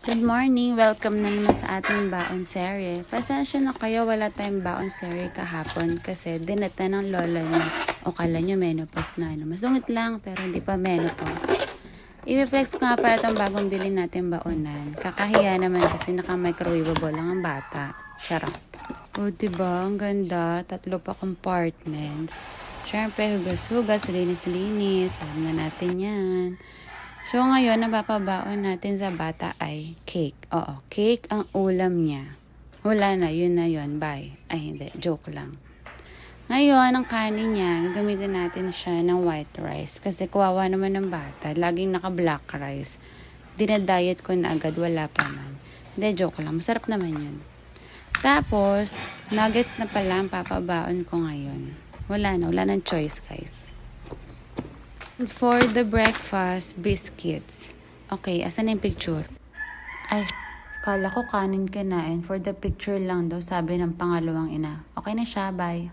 Good morning! Welcome na naman sa ating baon serye. Pasensya na kayo, wala tayong baon serye kahapon kasi dinata ng lola niya. O kala nyo menopause na. Masungit lang pero hindi pa menopause. I-reflex ko nga para itong bagong bilhin natin baonan. Kakahiya naman kasi naka-microwavable lang ang bata. Charot. O diba, ang ganda. 3 pa compartments. Siyempre, hugas-hugas, linis-linis. Alam na natin yan. So, ngayon, napapabaon natin sa bata ay cake. Oo, cake ang ulam niya. Wala na, yun na yun. Bye. Ay, hindi. Joke lang. Ngayon, ang kanin niya, gagamitin natin siya ng white rice. Kasi kawawa naman ng bata. Laging naka-black rice. Dinadiet ko na agad, wala pa man. Hindi, joke lang. Masarap naman yun. Tapos, nuggets na pala ang papabaon ko ngayon. Wala ng choice, guys. For the breakfast, biscuits. Okay, asan na yung picture? Ay, kala ko kanin kinain. For the picture lang daw, sabi ng pangalawang ina. Okay na siya, bye.